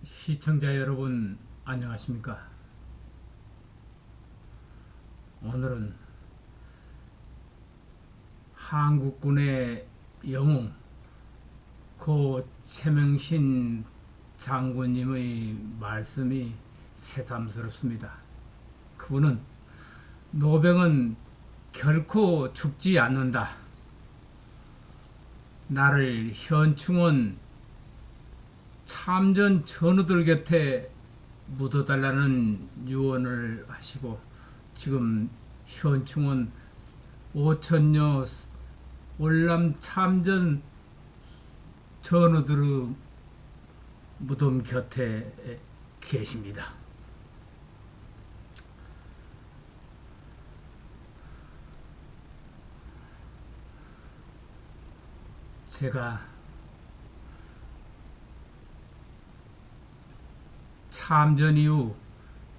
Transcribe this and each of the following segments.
시청자 여러분 안녕하십니까? 오늘은 한국군의 영웅 고 최명신 장군님의 말씀이 새삼스럽습니다. 그분은 노병은 결코 죽지 않는다. 나를 현충원 참전 전우들 곁에 묻어달라는 유언을 하시고 지금 현충원 5천여 월남 참전 전우들의 무덤 곁에 계십니다. 제가 참전 이후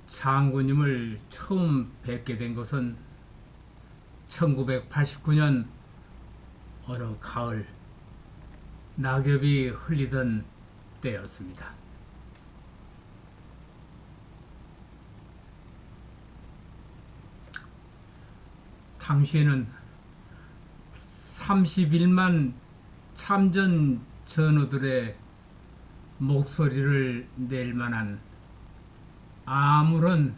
장군님을 처음 뵙게 된 것은 1989년 어느 가을 낙엽이 흘리던 때였습니다. 당시에는 31만 참전 전우들의 목소리를 낼 만한 아무런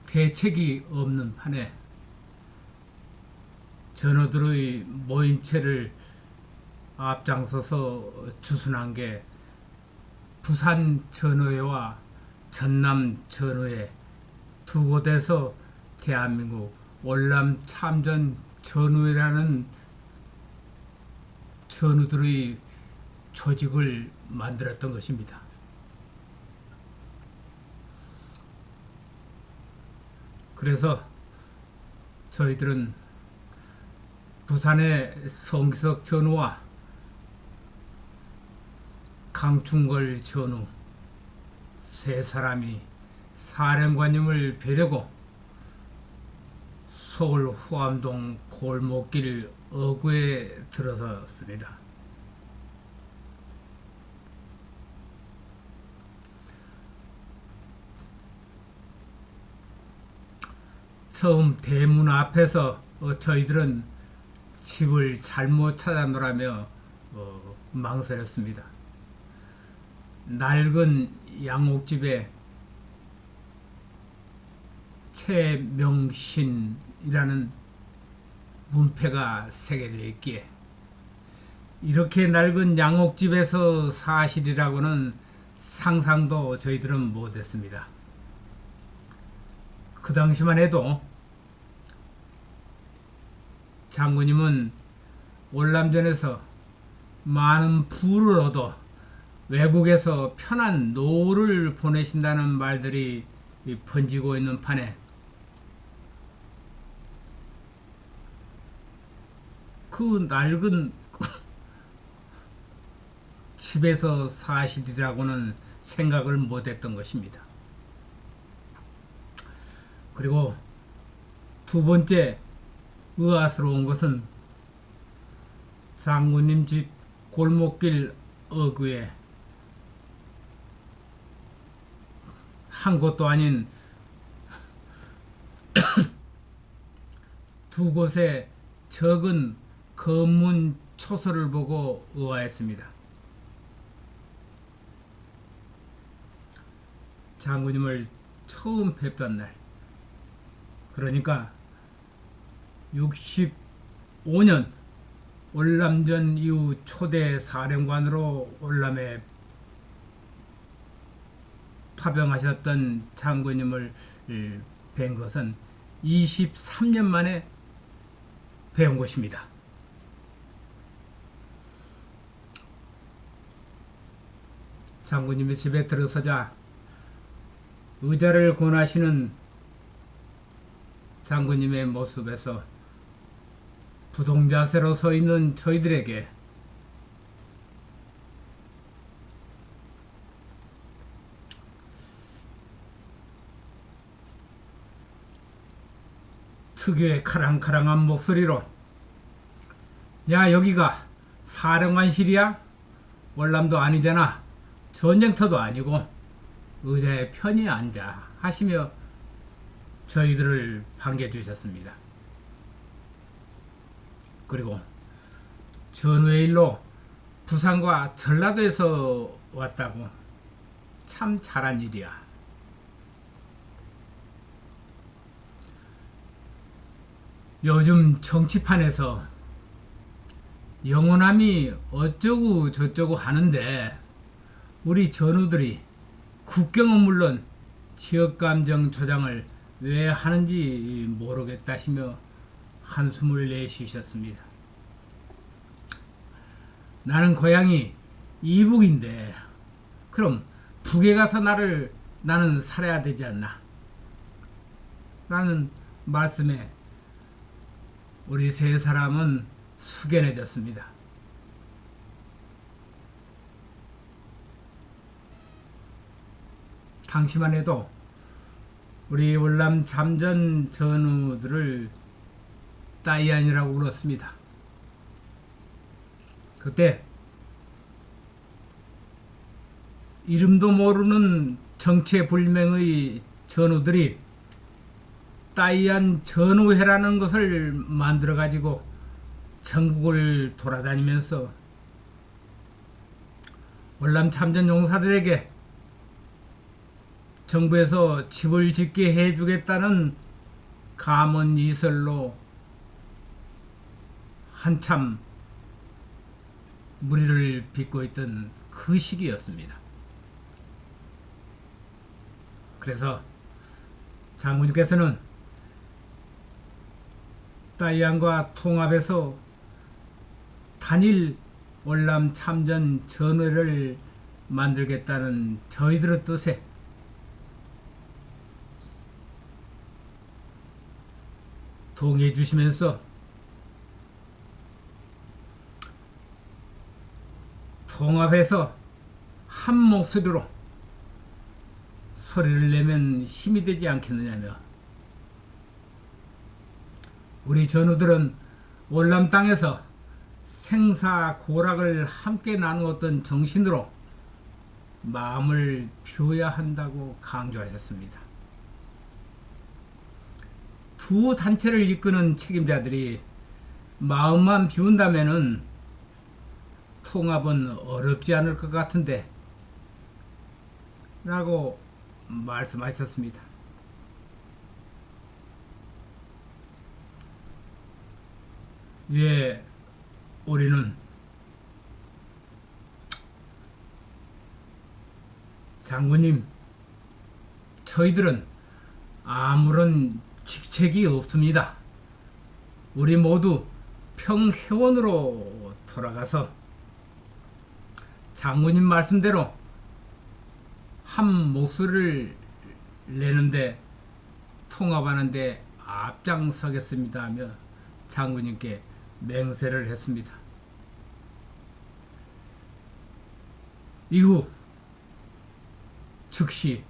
대책이 없는 판에 전우들의 모임체를 앞장서서 주선한 게 부산 전우회와 전남 전우회 두 곳에서 대한민국 월남 참전 전우회라는 전우들의 조직을 만들었던 것입니다. 그래서 저희들은 부산의 송기석 전우와 강충걸 전우 세 사람이 사령관님을 뵈려고 서울 후암동 골목길 어구에 들어섰습니다. 처음 대문 앞에서 저희들은 집을 잘못 찾아놓으라며 망설였습니다. 낡은 양옥집에 최명신이라는 문패가 새겨져 있기에 이렇게 낡은 양옥집에서 사실이라고는 상상도 저희들은 못했습니다. 그 당시만 해도 장군님은 월남전에서 많은 부를 얻어 외국에서 편한 노후를 보내신다는 말들이 번지고 있는 판에 그 낡은 집에서 사실이라고는 생각을 못했던 것입니다. 그리고 두 번째 의아스러운 것은 장군님 집 골목길 어귀에 한 곳도 아닌 두 곳의 적은 검문 초서를 보고 의아했습니다. 장군님을 처음 뵙던 날, 그러니까 65년 월남전 이후 초대 사령관으로 월남에 파병하셨던 장군님을 뵌 것은 23년 만에 뵈온 것입니다. 장군님의 집에 들어서자 의자를 권하시는 장군님의 모습에서 부동자세로 서 있는 저희들에게 특유의 카랑카랑한 목소리로 야 여기가 사령관실이야? 월남도 아니잖아. 전쟁터도 아니고 의자에 편히 앉아 하시며 저희들을 반겨주셨습니다. 그리고 전후의 일로 부산과 전라도에서 왔다고 참 잘한 일이야. 요즘 정치판에서 영호남이 어쩌고 저쩌고 하는데 우리 전우들이 국경은 물론 지역감정 조장을 왜 하는지 모르겠다시며 한숨을 내쉬셨습니다. 나는 고향이 이북인데 그럼 북에 가서 나는 살아야 되지 않나? 라는 말씀에 우리 세 사람은 숙연해졌습니다. 당시만 해도 우리 월남 참전 전우들을 따이안이라고 불렀습니다. 그때 이름도 모르는 정체불명의 전우들이 따이안 전우회라는 것을 만들어 가지고 전국을 돌아다니면서 월남 참전 용사들에게 정부에서 집을 짓게 해주겠다는 가문이설로 한참 무리를 빚고 있던 그 시기였습니다. 그래서 장군님께서는 따이안과 통합해서 단일 월남 참전 전회를 만들겠다는 저희들의 뜻에 동의해 주시면서 통합해서 한 목소리로 소리를 내면 힘이 되지 않겠느냐며 우리 전우들은 월남 땅에서 생사고락을 함께 나누었던 정신으로 마음을 비워야 한다고 강조하셨습니다. 두 단체를 이끄는 책임자들이 마음만 비운다면은 통합은 어렵지 않을 것 같은데 라고 말씀하셨습니다. 예, 우리는 장군님, 저희들은 아무런 직책이 없습니다. 우리 모두 평회원으로 돌아가서 장군님 말씀대로 한 목소리를 내는데 통합하는데 앞장서겠습니다 하며 장군님께 맹세를 했습니다. 이후 즉시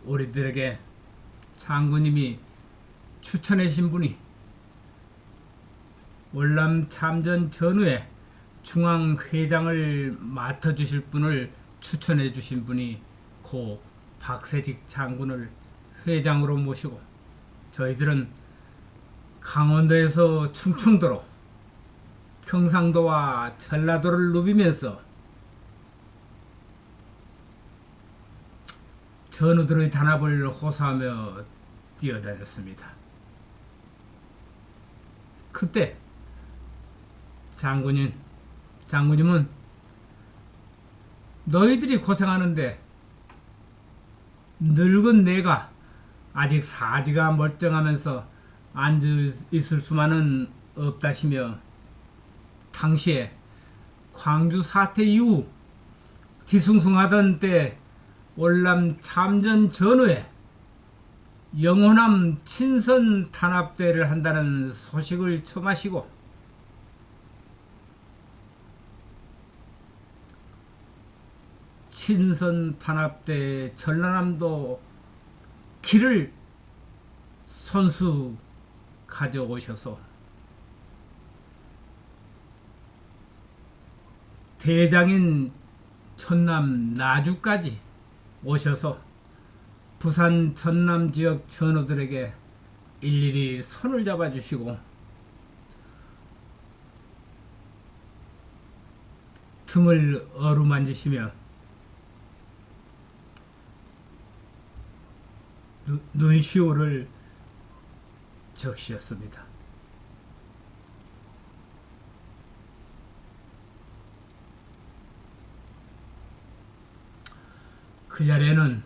우리들에게 장군님이 추천해 주신 분이 월남 참전 전후에 중앙회장을 맡아주실 분을 추천해 주신 분이 고 박세직 장군을 회장으로 모시고 저희들은 강원도에서 충청도로 경상도와 전라도를 누비면서 전우들의 단합을 호소하며 뛰어다녔습니다. 그때 장군님은 너희들이 고생하는데 늙은 내가 아직 사지가 멀쩡하면서 앉아 있을 수만은 없다시며 당시에 광주 사태 이후 뒤숭숭하던 때 월남 참전 전후에 영호남 친선 탄압대를 한다는 소식을 처마시고 친선 탄압대 전라남도 길을 손수 가져오셔서 대장인 전남 나주까지 오셔서 부산 전남 지역 전우들에게 일일이 손을 잡아주시고 등을 어루만지시며 눈시울을 적시었습니다. 그 자리에는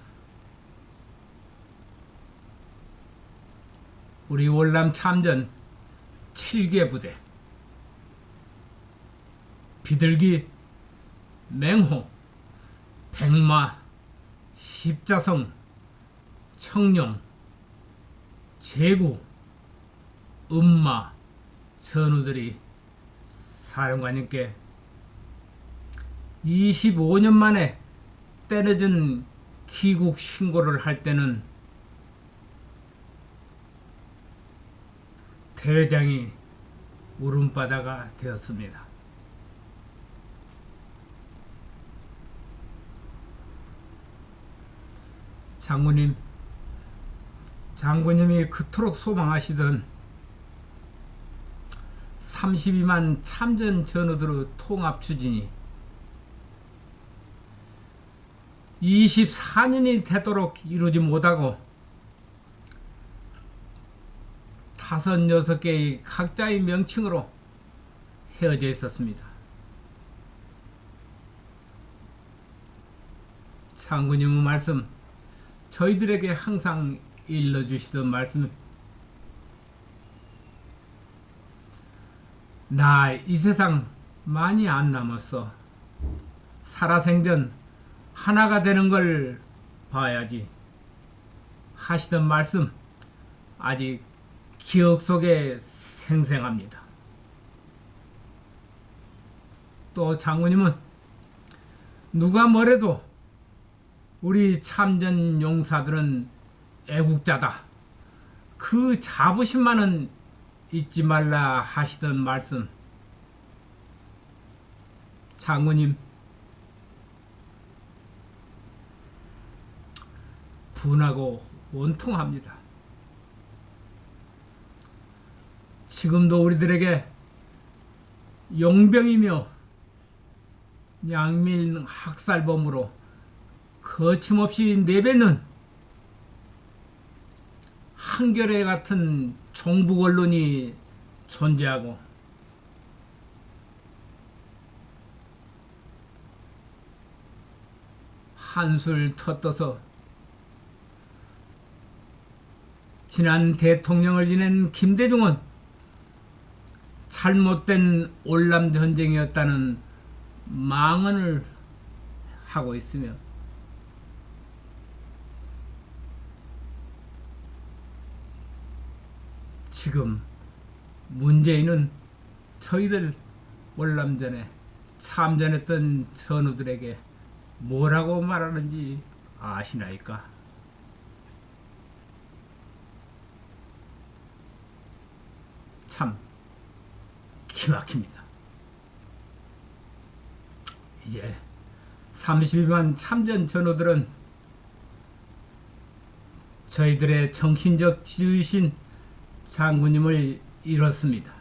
우리 월남 참전 7개 부대, 비둘기, 맹호, 백마, 십자성, 청룡, 제구, 음마 전우들이 사령관님께 25년 만에 때려준 귀국 신고를 할 때는 대장이 울음바다가 되었습니다. 장군님이 그토록 소망하시던 32만 참전 전우들의 통합 추진이 24년이 되도록 이루지 못하고 5, 6개의 각자의 명칭으로 헤어져 있었습니다. 장군님의 말씀, 저희들에게 항상 일러주시던 말씀, 나 이 세상 많이 안 남았어. 살아생전 하나가 되는 걸 봐야지 하시던 말씀 아직 기억 속에 생생합니다. 또 장군님은 누가 뭐래도 우리 참전 용사들은 애국자다, 그 자부심만은 잊지 말라 하시던 말씀, 장군님 분하고 원통합니다. 지금도 우리들에게 용병이며 양밀 학살범으로 거침없이 내뱉는 한겨레 같은 종북 언론이 존재하고 한술 터떠서 지난 대통령을 지낸 김대중은 잘못된 올남 전쟁이었다는 망언을 하고 있으며 지금 문재인은 저희들 월남전에 참전했던 전우들에게 뭐라고 말하는지 아시나이까? 참 기막힙니다. 이제 32만 참전 전우들은 저희들의 정신적 지주이신 장군님을 잃었습니다.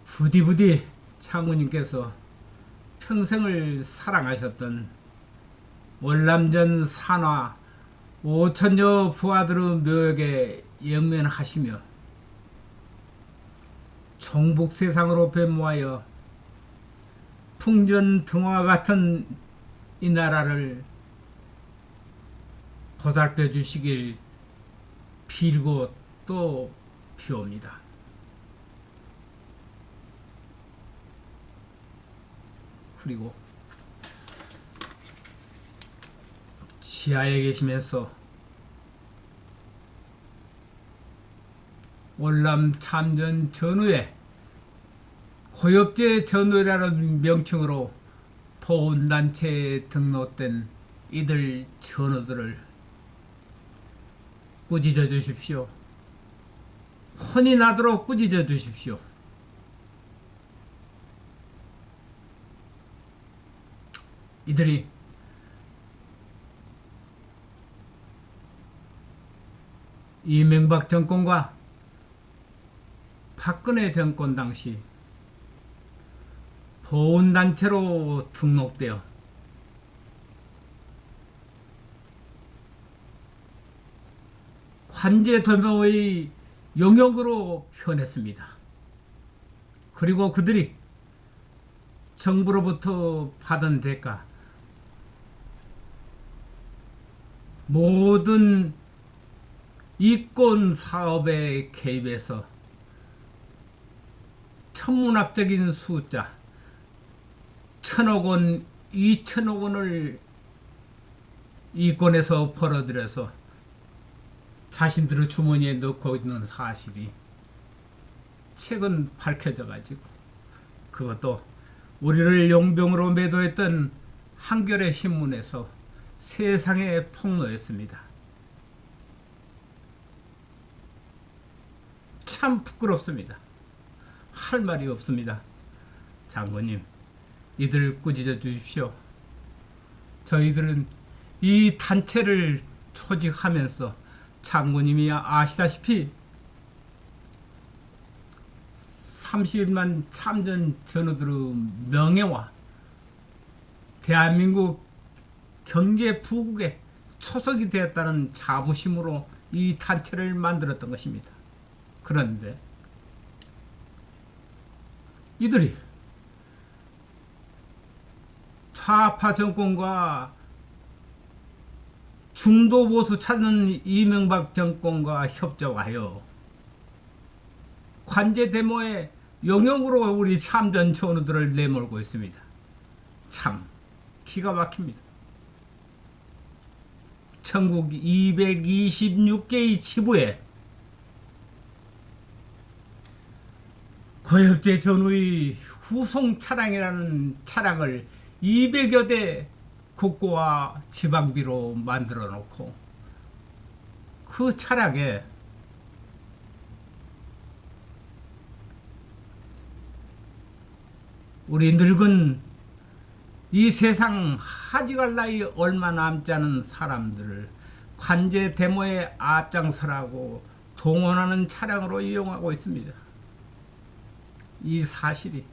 부디부디 장군님께서 평생을 사랑하셨던 월남전 산화 5천여 부하들의 묘역에 영면하시며 종북 세상으로 변모하여 풍전등화 같은 이 나라를 보살펴 주시길 빌고 또 비옵니다. 그리고 지하에 계시면서 월남 참전 전후에 고엽제 전후라는 명칭으로 보훈단체에 등록된 이들 전우들을 꾸짖어 주십시오. 혼이 나도록 꾸짖어 주십시오. 이들이 이명박 정권과 박근혜 정권 당시 보훈단체로 등록되어 관제도모의 용역으로 변했습니다. 그리고 그들이 정부로부터 받은 대가, 모든 이권 사업에 개입해서 천문학적인 숫자 1,000억 원, 2,000억 원을 이권에서 벌어들여서 자신들의 주머니에 넣고 있는 사실이 최근 밝혀져 가지고, 그것도 우리를 용병으로 매도했던 한겨레 신문에서 세상에 폭로했습니다. 참 부끄럽습니다. 할 말이 없습니다. 장군님, 이들 꾸짖어 주십시오. 저희들은 이 단체를 조직하면서 장군님이 아시다시피 30만 참전 전우들의 명예와 대한민국 경제 부국의 초석이 되었다는 자부심으로 이 단체를 만들었던 것입니다. 그런데 이들이 좌파 정권과 중도 보수 찾는 이명박 정권과 협조하여 관제 데모에 용역으로 우리 참전 전우들을 내몰고 있습니다. 참 기가 막힙니다. 전국 226개의 지부에 고엽제 전후의 후송 차량이라는 차량을 200여 대 국고와 지방비로 만들어 놓고, 그 차량에 우리 늙은 이 세상 하지갈 나이 얼마 남지 않은 사람들을 관제 데모에 앞장서라고 동원하는 차량으로 이용하고 있습니다. 이 사실이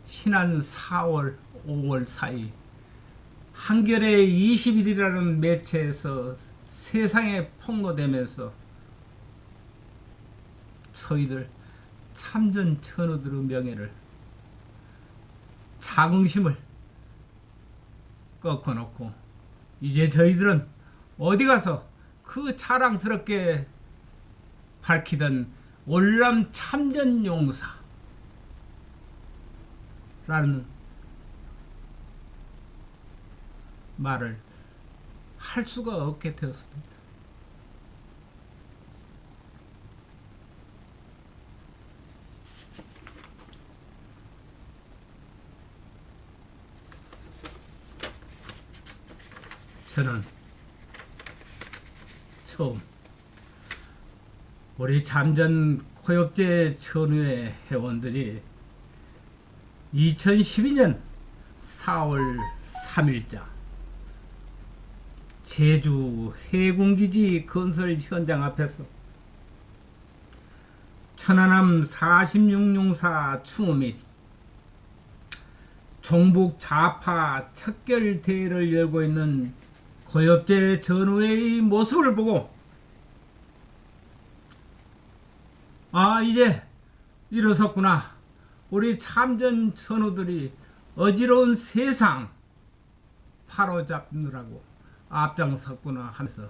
지난 4월, 5월 사이 한겨레 20일이라는 매체에서 세상에 폭로되면서 저희들 참전 전우들의 명예를, 자긍심을 꺾어놓고 이제 저희들은 어디 가서 그 자랑스럽게 밝히던 월남 참전용사라는 말을 할 수가 없게 되었습니다. 저는 처음 우리 참전 고엽제 전후의 회원들이 2012년 4월 3일자 제주 해군기지 건설 현장 앞에서 천안함 46용사 추모 및 종북 좌파 척결 대회를 열고 있는 고엽제 전후의 모습을 보고, 아, 이제 일어섰구나. 우리 참전 전우들이 어지러운 세상 바로잡느라고 앞장섰구나 하면서